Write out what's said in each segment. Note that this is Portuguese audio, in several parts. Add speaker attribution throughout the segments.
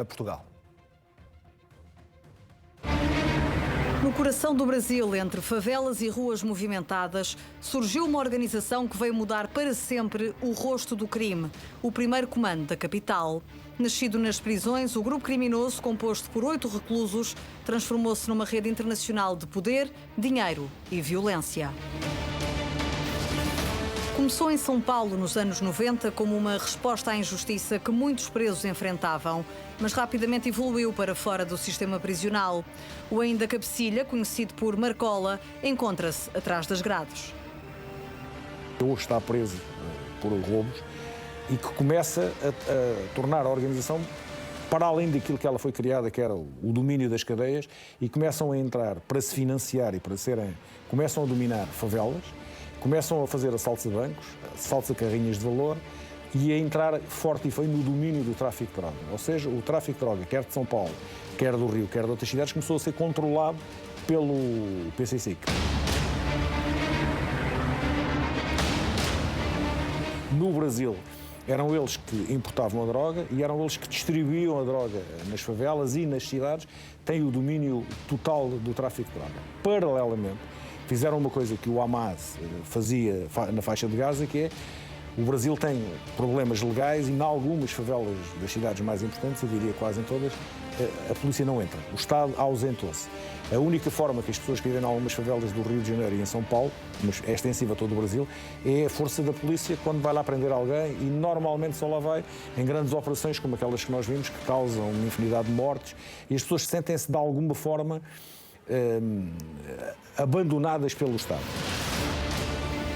Speaker 1: a Portugal.
Speaker 2: No coração do Brasil, entre favelas e ruas movimentadas, surgiu uma organização que veio mudar para sempre o rosto do crime, o primeiro comando da capital. Nascido nas prisões, o grupo criminoso, composto por 8 reclusos, transformou-se numa rede internacional de poder, dinheiro e violência. Começou em São Paulo nos anos 90 como uma resposta à injustiça que muitos presos enfrentavam, mas rapidamente evoluiu para fora do sistema prisional. O ainda cabecilha, conhecido por Marcola, encontra-se atrás das grades.
Speaker 3: Hoje está preso por roubos e que começa a tornar a organização para além daquilo que ela foi criada, que era o domínio das cadeias, e começam a entrar para se financiar e para serem... começam a dominar favelas, começam a fazer assaltos a bancos, assaltos a carrinhas de valor e a entrar forte e feio no domínio do tráfico de droga. Ou seja, o tráfico de droga, quer de São Paulo, quer do Rio, quer de outras cidades, começou a ser controlado pelo PCC. No Brasil, eram eles que importavam a droga e eram eles que distribuíam a droga nas favelas e nas cidades, têm o domínio total do tráfico de droga. Paralelamente, fizeram uma coisa que o Hamas fazia na faixa de Gaza, que é o Brasil tem problemas legais e em algumas favelas das cidades mais importantes, eu diria quase em todas, a polícia não entra. O Estado ausentou-se. A única forma que as pessoas que vivem em algumas favelas do Rio de Janeiro e em São Paulo, mas é extensiva a todo o Brasil, é a força da polícia quando vai lá prender alguém e normalmente só lá vai em grandes operações como aquelas que nós vimos, que causam uma infinidade de mortes e as pessoas sentem-se de alguma forma abandonadas pelo Estado.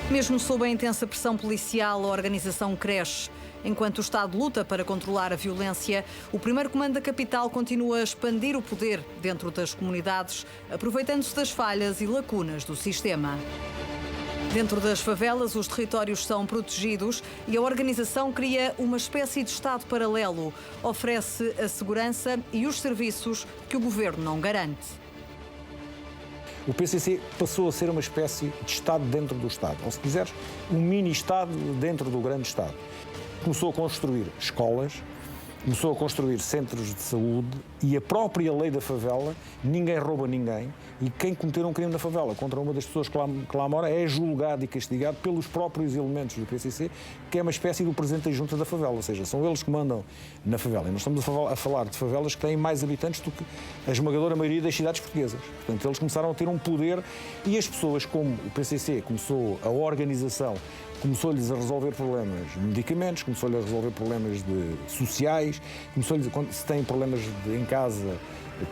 Speaker 2: Mesmo sob a intensa pressão policial, a organização cresce. Enquanto o Estado luta para controlar a violência, o primeiro comando da capital continua a expandir o poder dentro das comunidades, aproveitando-se das falhas e lacunas do sistema. Dentro das favelas, os territórios são protegidos e a organização cria uma espécie de Estado paralelo. Oferece a segurança e os serviços que o governo não garante.
Speaker 3: O PCC passou a ser uma espécie de Estado dentro do Estado, ou se quiseres, um mini-Estado dentro do grande Estado. Começou a construir escolas, começou a construir centros de saúde e a própria lei da favela, ninguém rouba ninguém, e quem cometer um crime na favela contra uma das pessoas que lá mora é julgado e castigado pelos próprios elementos do PCC, que é uma espécie do presidente da junta da favela, ou seja, são eles que mandam na favela. E nós estamos a falar de favelas que têm mais habitantes do que a esmagadora maioria das cidades portuguesas. Portanto, eles começaram a ter um poder e as pessoas, como o PCC começou, a organização começou-lhes a resolver problemas de medicamentos, começou-lhes a resolver problemas sociais, quando se têm problemas em casa,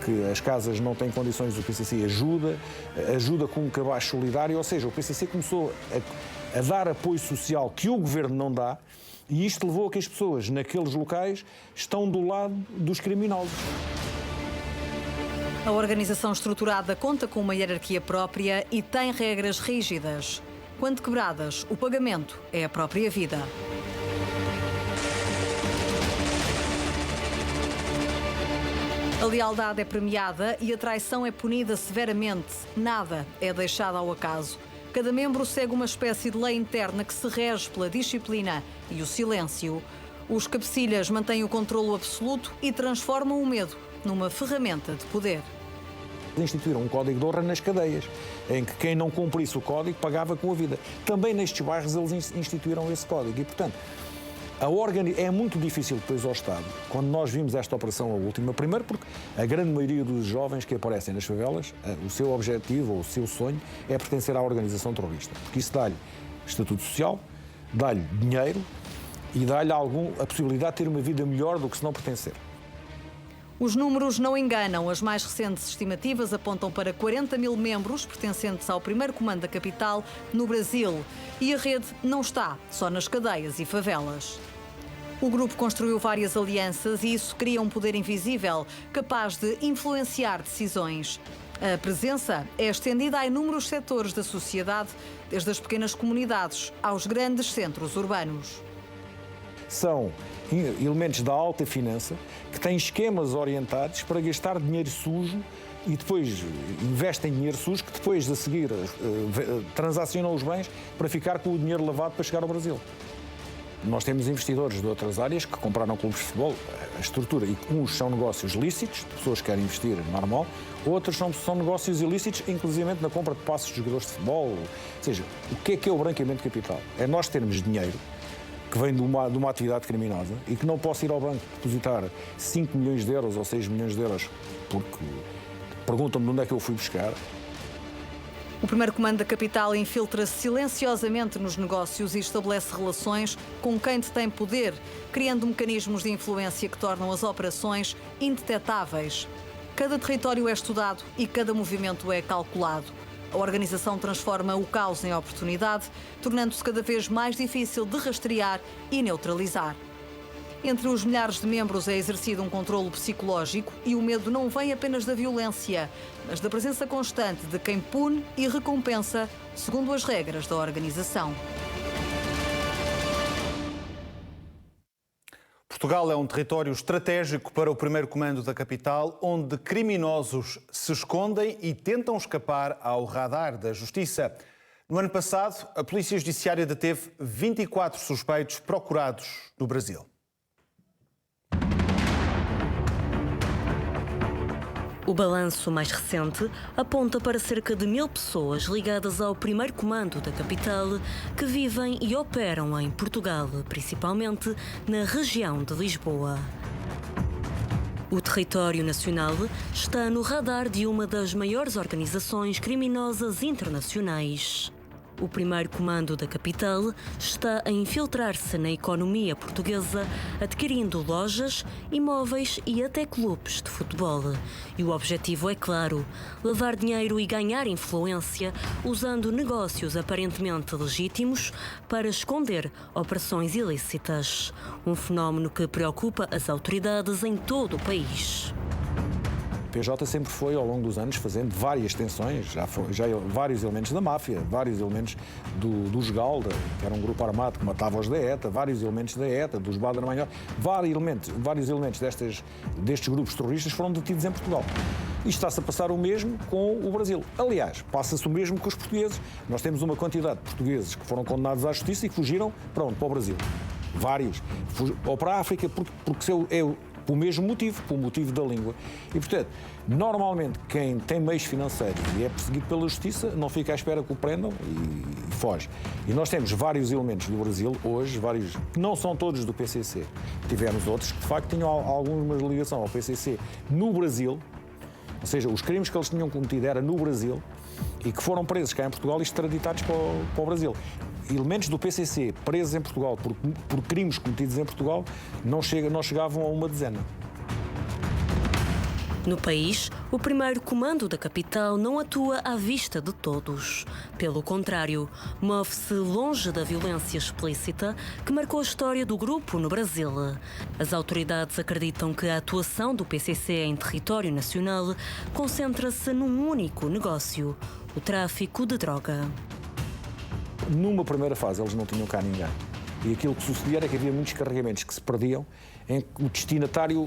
Speaker 3: que as casas não têm condições, o PCC ajuda com um cabaz solidário, ou seja, o PCC começou a dar apoio social que o governo não dá e isto levou a que as pessoas naqueles locais estão do lado dos criminosos.
Speaker 2: A organização estruturada conta com uma hierarquia própria e tem regras rígidas. Quando quebradas, o pagamento é a própria vida. A lealdade é premiada e a traição é punida severamente. Nada é deixado ao acaso. Cada membro segue uma espécie de lei interna que se rege pela disciplina e o silêncio. Os cabecilhas mantêm o controlo absoluto e transformam o medo numa ferramenta de poder.
Speaker 3: Instituíram um código de honra nas cadeias, em que quem não cumprisse o código pagava com a vida. Também nestes bairros eles instituíram esse código e, portanto, é muito difícil depois ao Estado, quando nós vimos esta operação a última, primeiro porque a grande maioria dos jovens que aparecem nas favelas, o seu objetivo ou o seu sonho é pertencer à organização terrorista, porque isso dá-lhe estatuto social, dá-lhe dinheiro e dá-lhe a possibilidade de ter uma vida melhor do que se não pertencer.
Speaker 2: Os números não enganam. As mais recentes estimativas apontam para 40 mil membros pertencentes ao primeiro comando da capital no Brasil. E a rede não está só nas cadeias e favelas. O grupo construiu várias alianças e isso cria um poder invisível, capaz de influenciar decisões. A presença é estendida a inúmeros setores da sociedade, desde as pequenas comunidades aos grandes centros urbanos.
Speaker 3: São elementos da alta finança que têm esquemas orientados para gastar dinheiro sujo e depois investem dinheiro sujo que depois, a seguir, transacionam os bens para ficar com o dinheiro lavado para chegar ao Brasil. nós temos investidores de outras áreas que compraram clubes de futebol, a estrutura, e uns são negócios lícitos, de pessoas que querem investir normal, outros são negócios ilícitos, inclusive na compra de passos de jogadores de futebol. Ou seja, o que é o branqueamento de capital? É nós termos dinheiro que vem de uma atividade criminosa e que não posso ir ao banco depositar 5 milhões de euros ou 6 milhões de euros porque perguntam-me de onde é que eu fui buscar.
Speaker 2: O primeiro comando da capital infiltra-se silenciosamente nos negócios e estabelece relações com quem detém poder, criando mecanismos de influência que tornam as operações indetetáveis. Cada território é estudado e cada movimento é calculado. A organização transforma o caos em oportunidade, tornando-se cada vez mais difícil de rastrear e neutralizar. Entre os milhares de membros é exercido um controlo psicológico e o medo não vem apenas da violência, mas da presença constante de quem pune e recompensa segundo as regras da organização.
Speaker 1: Portugal é um território estratégico para o primeiro comando da capital, onde criminosos se escondem e tentam escapar ao radar da justiça. No ano passado, a Polícia Judiciária deteve 24 suspeitos procurados no Brasil.
Speaker 4: O balanço mais recente aponta para cerca de 1000 pessoas ligadas ao primeiro comando da capital que vivem e operam em Portugal, principalmente na região de Lisboa. O território nacional está no radar de uma das maiores organizações criminosas internacionais. O primeiro comando da capital está a infiltrar-se na economia portuguesa, adquirindo lojas, imóveis e até clubes de futebol. E o objetivo é claro: lavar dinheiro e ganhar influência usando negócios aparentemente legítimos para esconder operações ilícitas. Um fenómeno que preocupa as autoridades em todo o país.
Speaker 3: A PJ sempre foi, ao longo dos anos, fazendo várias tensões, já vários elementos da máfia, vários elementos dos Galda, que era um grupo armado que matava os da ETA, vários elementos da ETA, dos Baader-Meinhof, vários elementos destes grupos terroristas foram detidos em Portugal. E está-se a passar o mesmo com o Brasil. Aliás, passa-se o mesmo com os portugueses. Nós temos uma quantidade de portugueses que foram condenados à justiça e que fugiram para o Brasil. Vários. Ou para a África, porque pelo mesmo motivo, pelo motivo da língua. E, portanto, normalmente quem tem meios financeiros e é perseguido pela justiça não fica à espera que o prendam e foge. E nós temos vários elementos do Brasil hoje, vários, que não são todos do PCC. Tivemos outros que, de facto, tinham alguma ligação ao PCC no Brasil, ou seja, os crimes que eles tinham cometido era no Brasil e que foram presos cá em Portugal e extraditados para o Brasil. Elementos do PCC presos em Portugal por crimes cometidos em Portugal não chegavam a uma dezena.
Speaker 4: No país, o primeiro comando da capital não atua à vista de todos. Pelo contrário, move-se longe da violência explícita que marcou a história do grupo no Brasil. As autoridades acreditam que a atuação do PCC em território nacional concentra-se num único negócio: o tráfico de droga.
Speaker 3: Numa primeira fase, eles não tinham cá ninguém. E aquilo que sucedia era que havia muitos carregamentos que se perdiam, em que o destinatário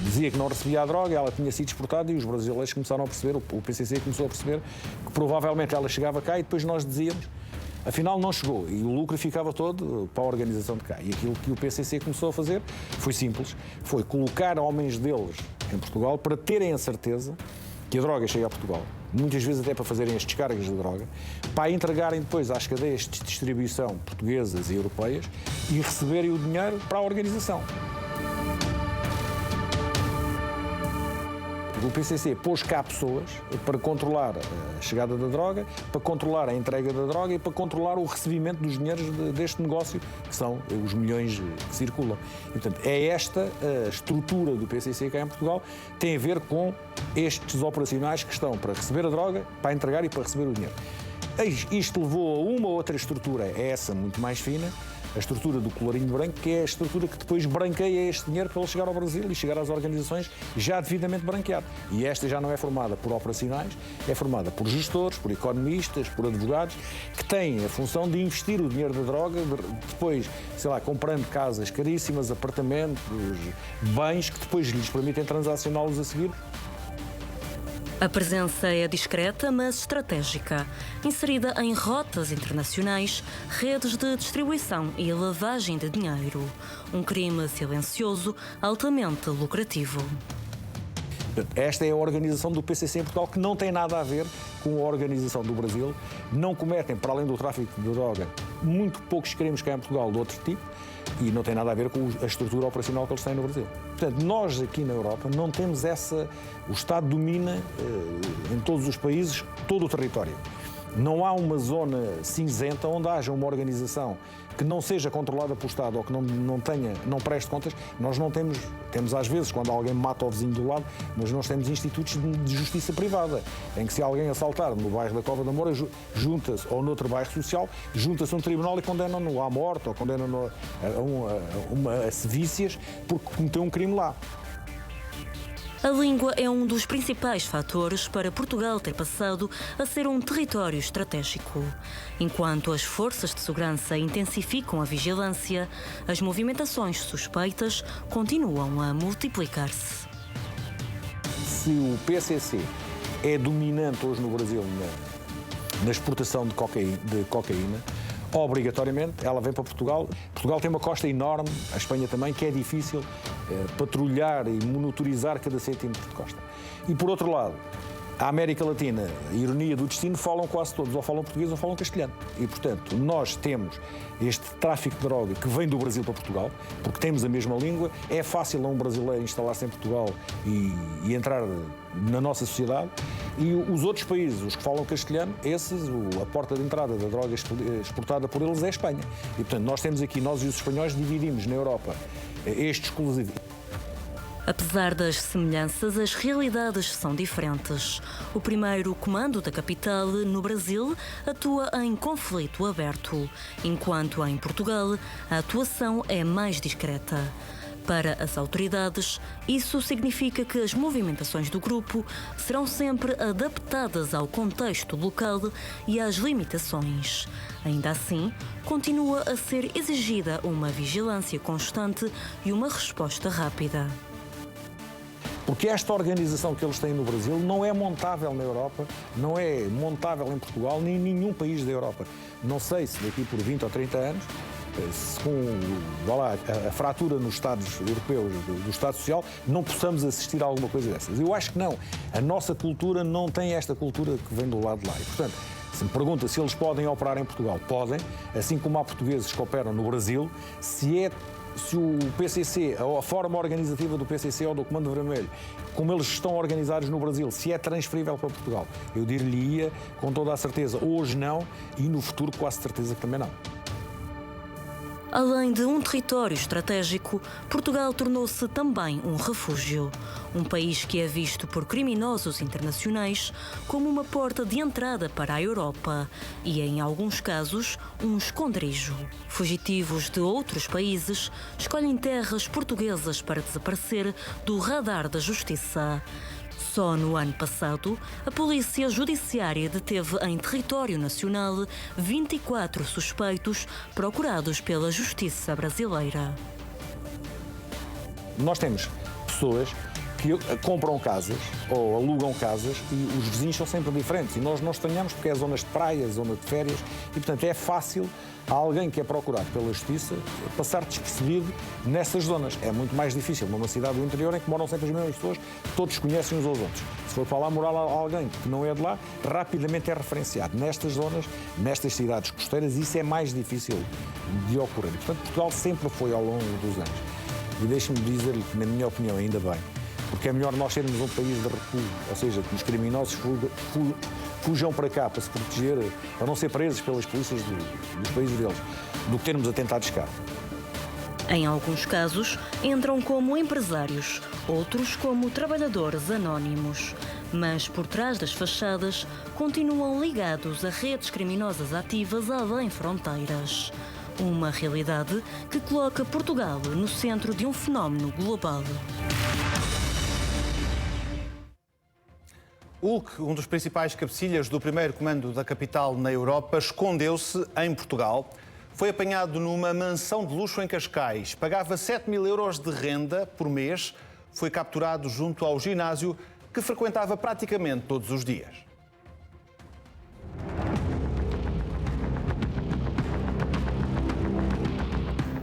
Speaker 3: dizia que não recebia a droga, ela tinha sido exportada e os brasileiros começaram a perceber, o PCC começou a perceber, que provavelmente ela chegava cá e depois nós dizíamos, afinal não chegou, e o lucro ficava todo para a organização de cá. E aquilo que o PCC começou a fazer foi simples, foi colocar homens deles em Portugal para terem a certeza que a droga chega a Portugal, muitas vezes até para fazerem as descargas de droga, para entregarem depois às cadeias de distribuição portuguesas e europeias e receberem o dinheiro para a organização. O PCC pôs cá pessoas para controlar a chegada da droga, para controlar a entrega da droga e para controlar o recebimento dos dinheiros deste negócio, que são os milhões que circulam. E, portanto, é esta a estrutura do PCC cá em Portugal, tem a ver com estes operacionais que estão para receber a droga, para entregar e para receber o dinheiro. Isto levou a uma outra estrutura, essa muito mais fina, a estrutura do colarinho branco, que é a estrutura que depois branqueia este dinheiro para ele chegar ao Brasil e chegar às organizações já devidamente branqueado. E esta já não é formada por operacionais, é formada por gestores, por economistas, por advogados, que têm a função de investir o dinheiro da droga, depois, sei lá, comprando casas caríssimas, apartamentos, bens, que depois lhes permitem transacioná-los a seguir.
Speaker 4: A presença é discreta, mas estratégica, inserida em rotas internacionais, redes de distribuição e lavagem de dinheiro. Um crime silencioso, altamente lucrativo.
Speaker 3: Esta é a organização do PCC em Portugal, que não tem nada a ver com a organização do Brasil. Não cometem, para além do tráfico de droga, muito poucos crimes cá em Portugal de outro tipo, e não tem nada a ver com a estrutura operacional que eles têm no Brasil. Portanto, nós aqui na Europa não temos essa... O Estado domina em todos os países todo o território. Não há uma zona cinzenta onde haja uma organização que não seja controlada pelo Estado ou que não preste contas. Nós não temos às vezes, quando alguém mata o vizinho do lado, mas nós temos institutos de justiça privada, em que se alguém assaltar no bairro da Cova da Moura, junta-se, ou noutro bairro social, junta-se a um tribunal e condena-no à morte ou condena-no a sevícias porque cometeu um crime lá.
Speaker 4: A língua é um dos principais fatores para Portugal ter passado a ser um território estratégico. Enquanto as forças de segurança intensificam a vigilância, as movimentações suspeitas continuam a multiplicar-se.
Speaker 3: Se o PCC é dominante hoje no Brasil na exportação de cocaína, obrigatoriamente ela vem para Portugal. Portugal tem uma costa enorme, a Espanha também, que é difícil patrulhar e monitorizar cada centímetro de costa. E por outro lado, a América Latina, a ironia do destino, falam quase todos, ou falam português ou falam castelhano. E, portanto, nós temos este tráfico de droga que vem do Brasil para Portugal, porque temos a mesma língua, é fácil a um brasileiro instalar-se em Portugal e entrar na nossa sociedade. E os outros países, os que falam castelhano, a porta de entrada da droga exportada por eles é a Espanha. E, portanto, nós temos aqui, nós e os espanhóis, dividimos na Europa este exclusivo.
Speaker 4: Apesar das semelhanças, as realidades são diferentes. O primeiro comando da capital, no Brasil, atua em conflito aberto, enquanto em Portugal a atuação é mais discreta. Para as autoridades, isso significa que as movimentações do grupo serão sempre adaptadas ao contexto local e às limitações. Ainda assim, continua a ser exigida uma vigilância constante e uma resposta rápida.
Speaker 3: Porque esta organização que eles têm no Brasil não é montável na Europa, não é montável em Portugal, nem em nenhum país da Europa. Não sei se daqui por 20 ou 30 anos, com a fratura nos Estados europeus do Estado Social, não possamos assistir a alguma coisa dessas. Eu acho que não. A nossa cultura não tem esta cultura que vem do lado de lá. E, portanto, se me pergunta se eles podem operar em Portugal, podem, assim como há portugueses que operam no Brasil, se o PCC, a forma organizativa do PCC ou do Comando Vermelho, como eles estão organizados no Brasil, se é transferível para Portugal, eu dir-lhe-ia com toda a certeza, hoje não, e no futuro quase certeza que também não.
Speaker 4: Além de um território estratégico, Portugal tornou-se também um refúgio. Um país que é visto por criminosos internacionais como uma porta de entrada para a Europa e, em alguns casos, um esconderijo. Fugitivos de outros países escolhem terras portuguesas para desaparecer do radar da justiça. Só no ano passado, a Polícia Judiciária deteve em território nacional 24 suspeitos procurados pela Justiça brasileira.
Speaker 3: Nós temos pessoas que compram casas ou alugam casas e os vizinhos são sempre diferentes. E nós não estranhamos porque é zonas de praia, zona de férias e, portanto, é fácil a alguém que é procurado pela Justiça passar despercebido nessas zonas. É muito mais difícil numa cidade do interior em que moram sempre as mesmas pessoas, todos conhecem uns aos outros. Se for para lá morar alguém que não é de lá, rapidamente é referenciado. Nestas zonas, nestas cidades costeiras, isso é mais difícil de ocorrer. E, portanto, Portugal sempre foi ao longo dos anos. E deixe-me dizer-lhe que, na minha opinião, ainda bem, porque é melhor nós sermos um país de recuo, ou seja, que os criminosos fujam para cá para se proteger, para não ser presos pelas polícias dos países deles, do que termos a tentar escapar.
Speaker 4: Em alguns casos, entram como empresários, outros como trabalhadores anónimos. Mas por trás das fachadas, continuam ligados a redes criminosas ativas além fronteiras. Uma realidade que coloca Portugal no centro de um fenómeno global.
Speaker 1: Hulk, um dos principais cabecilhas do primeiro comando da capital na Europa, escondeu-se em Portugal. Foi apanhado numa mansão de luxo em Cascais. Pagava 7.000 euros de renda por mês. Foi capturado junto ao ginásio que frequentava praticamente todos os dias.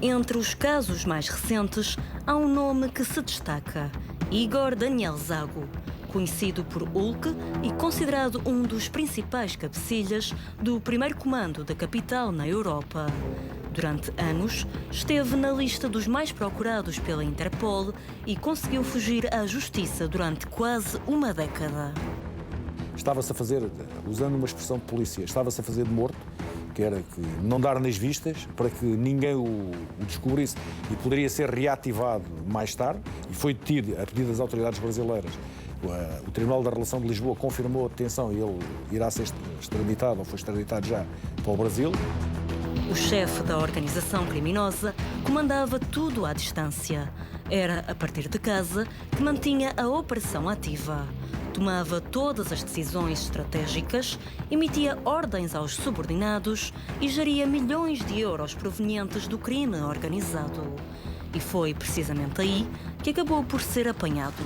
Speaker 4: Entre os casos mais recentes, há um nome que se destaca: Igor Daniel Zago, conhecido por Hulk e considerado um dos principais cabecilhas do primeiro comando da capital na Europa. Durante anos, esteve na lista dos mais procurados pela Interpol e conseguiu fugir à justiça durante quase uma década.
Speaker 3: Estava-se a fazer, usando uma expressão de polícia, estava-se a fazer de morto, que era que não dar nas vistas para que ninguém o descobrisse e poderia ser reativado mais tarde, e foi detido a pedido das autoridades brasileiras. O Tribunal da Relação de Lisboa confirmou a detenção e ele irá ser extraditado, ou foi extraditado já, para o Brasil.
Speaker 4: O chefe da organização criminosa comandava tudo à distância. Era a partir de casa que mantinha a operação ativa. Tomava todas as decisões estratégicas, emitia ordens aos subordinados e geria milhões de euros provenientes do crime organizado. E foi precisamente aí que acabou por ser apanhado.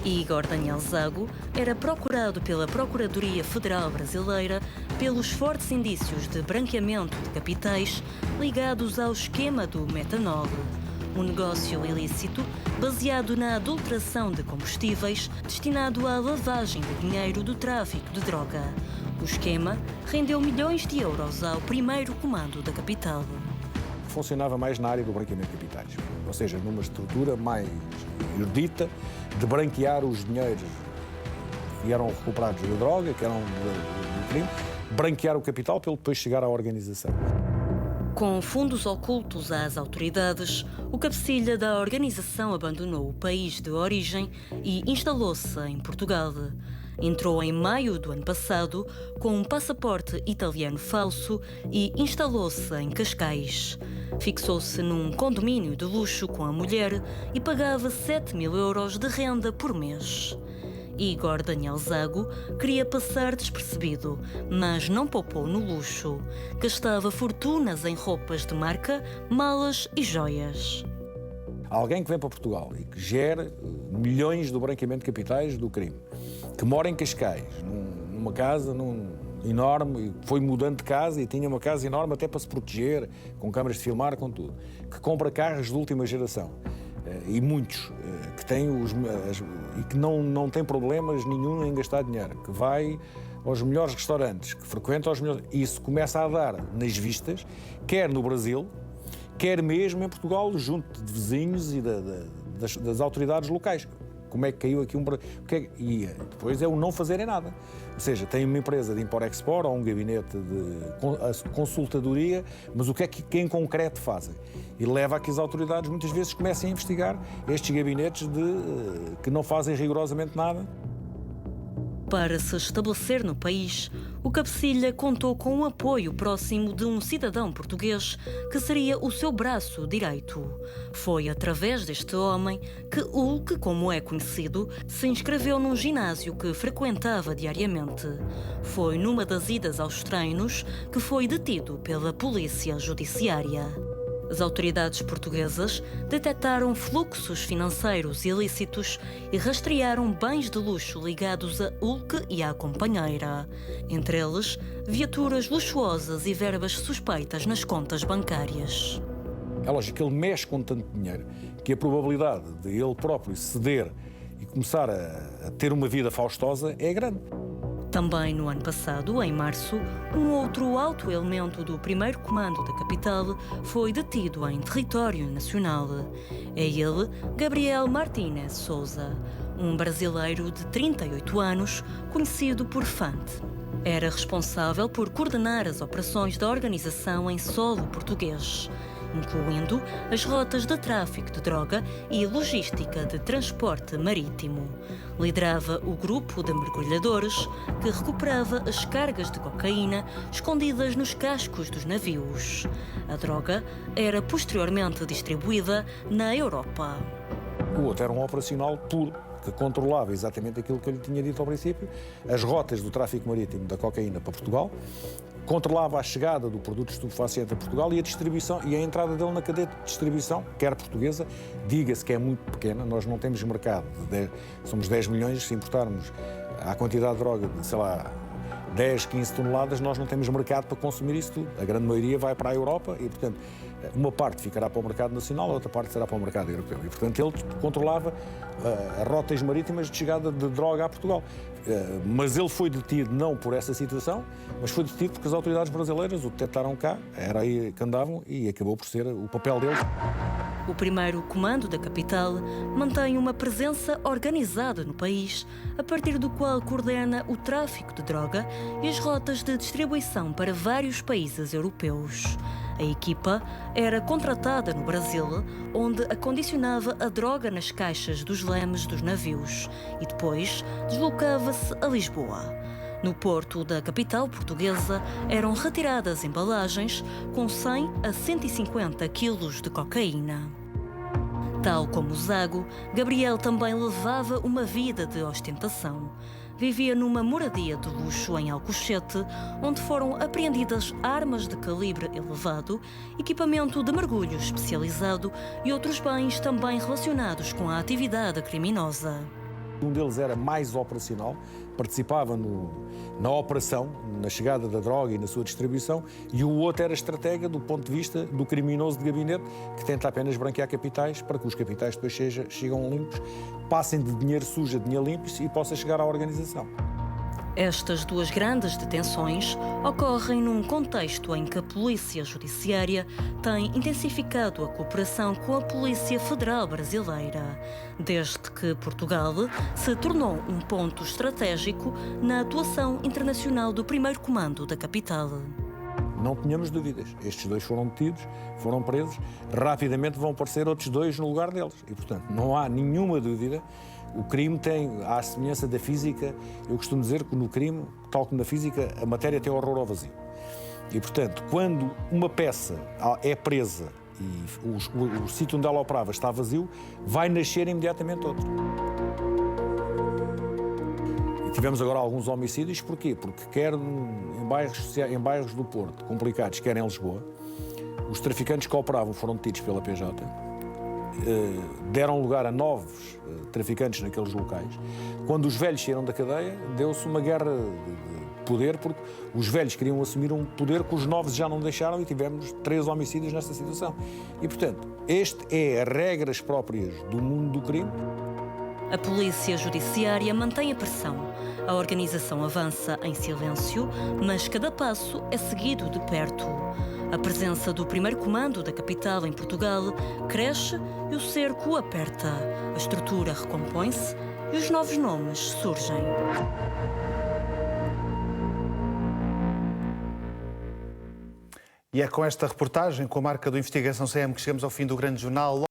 Speaker 4: Igor Daniel Zago era procurado pela Procuradoria Federal Brasileira pelos fortes indícios de branqueamento de capitais ligados ao esquema do metanol, um negócio ilícito baseado na adulteração de combustíveis destinado à lavagem de dinheiro do tráfico de droga. O esquema rendeu milhões de euros ao primeiro comando da capital.
Speaker 3: Funcionava mais na área do branqueamento de capitais, ou seja, numa estrutura mais erudita de branquear os dinheiros que eram recuperados da droga, que eram do crime, branquear o capital para ele depois chegar à organização.
Speaker 4: Com fundos ocultos às autoridades, o cabecilha da organização abandonou o país de origem e instalou-se em Portugal. Entrou em maio do ano passado com um passaporte italiano falso e instalou-se em Cascais. Fixou-se num condomínio de luxo com a mulher e pagava 7.000 euros de renda por mês. Igor Daniel Zago queria passar despercebido, mas não poupou no luxo. Gastava fortunas em roupas de marca, malas e joias.
Speaker 3: Alguém que vem para Portugal e que gera milhões do branqueamento de capitais do crime, que mora em Cascais, numa casa enorme, foi mudando de casa e tinha uma casa enorme até para se proteger, com câmaras de filmar, com tudo, que compra carros de última geração, e muitos, que têm e que não tem problemas nenhum em gastar dinheiro, que vai aos melhores restaurantes, que frequenta aos melhores... Isso começa a dar nas vistas, quer no Brasil, quer mesmo em Portugal, junto de vizinhos e das autoridades locais. Como é que caiu aqui E depois é o não fazerem nada. Ou seja, tem uma empresa de import-export ou um gabinete de consultadoria, mas o que é que em concreto fazem? E leva a que as autoridades muitas vezes comecem a investigar estes gabinetes que não fazem rigorosamente nada.
Speaker 4: Para se estabelecer no país, o cabecilha contou com o apoio próximo de um cidadão português que seria o seu braço direito. Foi através deste homem que Hulk, como é conhecido, se inscreveu num ginásio que frequentava diariamente. Foi numa das idas aos treinos que foi detido pela polícia judiciária. As autoridades portuguesas detectaram fluxos financeiros ilícitos e rastrearam bens de luxo ligados a Hulk e à companheira. Entre eles, viaturas luxuosas e verbas suspeitas nas contas bancárias.
Speaker 3: É lógico que ele mexe com tanto dinheiro que a probabilidade de ele próprio ceder e começar a ter uma vida faustosa é grande.
Speaker 4: Também no ano passado, em março, um outro alto elemento do primeiro comando da capital foi detido em território nacional. É ele, Gabriel Martínez Souza, um brasileiro de 38 anos, conhecido por Fante. Era responsável por coordenar as operações da organização em solo português, incluindo as rotas de tráfico de droga e logística de transporte marítimo. Liderava o grupo de mergulhadores que recuperava as cargas de cocaína escondidas nos cascos dos navios. A droga era posteriormente distribuída na Europa.
Speaker 3: O outro era um operacional puro, que controlava exatamente aquilo que eu lhe tinha dito ao princípio, as rotas do tráfico marítimo da cocaína para Portugal, controlava a chegada do produto estupefaciente a Portugal e a distribuição e a entrada dele na cadeia de distribuição, quer portuguesa, diga-se que é muito pequena, nós não temos mercado, somos 10 milhões, se importarmos a quantidade de droga de, sei lá, 10, 15 toneladas, nós não temos mercado para consumir isso tudo. A grande maioria vai para a Europa e, portanto, uma parte ficará para o mercado nacional, a outra parte será para o mercado europeu. E, portanto, ele controlava as rotas marítimas de chegada de droga a Portugal. Mas ele foi detido não por essa situação, mas foi detido porque as autoridades brasileiras o detectaram cá, era aí que andavam e acabou por ser o papel dele.
Speaker 4: O primeiro comando da capital mantém uma presença organizada no país, a partir do qual coordena o tráfico de droga e as rotas de distribuição para vários países europeus. A equipa era contratada no Brasil, onde acondicionava a droga nas caixas dos lemes dos navios e depois deslocava-se a Lisboa. No porto da capital portuguesa eram retiradas embalagens com 100 a 150 quilos de cocaína. Tal como Zago, Gabriel também levava uma vida de ostentação. Vivia numa moradia de luxo em Alcochete, onde foram apreendidas armas de calibre elevado, equipamento de mergulho especializado e outros bens também relacionados com a atividade criminosa.
Speaker 3: Um deles era mais operacional, participava na operação, na chegada da droga e na sua distribuição, e o outro era estratega do ponto de vista do criminoso de gabinete, que tenta apenas branquear capitais para que os capitais depois chegam limpos, passem de dinheiro sujo a dinheiro limpo e possa chegar à organização.
Speaker 4: Estas duas grandes detenções ocorrem num contexto em que a Polícia Judiciária tem intensificado a cooperação com a Polícia Federal Brasileira, desde que Portugal se tornou um ponto estratégico na atuação internacional do primeiro comando da capital.
Speaker 3: Não tínhamos dúvidas. Estes dois foram detidos, foram presos, rapidamente vão aparecer outros dois no lugar deles. E, portanto, não há nenhuma dúvida. O crime tem, à semelhança da física, eu costumo dizer que no crime, tal como na física, a matéria tem horror ao vazio. E, portanto, quando uma peça é presa e o sítio onde ela operava está vazio, vai nascer imediatamente outro. E tivemos agora alguns homicídios, porquê? Porque quer em bairros do Porto, complicados, quer em Lisboa, os traficantes que operavam foram detidos pela PJ, deram lugar a novos traficantes naqueles locais. Quando os velhos saíram da cadeia, deu-se uma guerra de poder, porque os velhos queriam assumir um poder que os novos já não deixaram e tivemos 3 homicídios nesta situação. E, portanto, este é as regras próprias do mundo do crime.
Speaker 4: A Polícia Judiciária mantém a pressão. A organização avança em silêncio, mas cada passo é seguido de perto. A presença do primeiro comando da capital em Portugal cresce e o cerco aperta. A estrutura recompõe-se e os novos nomes surgem.
Speaker 1: E é com esta reportagem, com a marca do Investigação CM, que chegamos ao fim do Grande Jornal.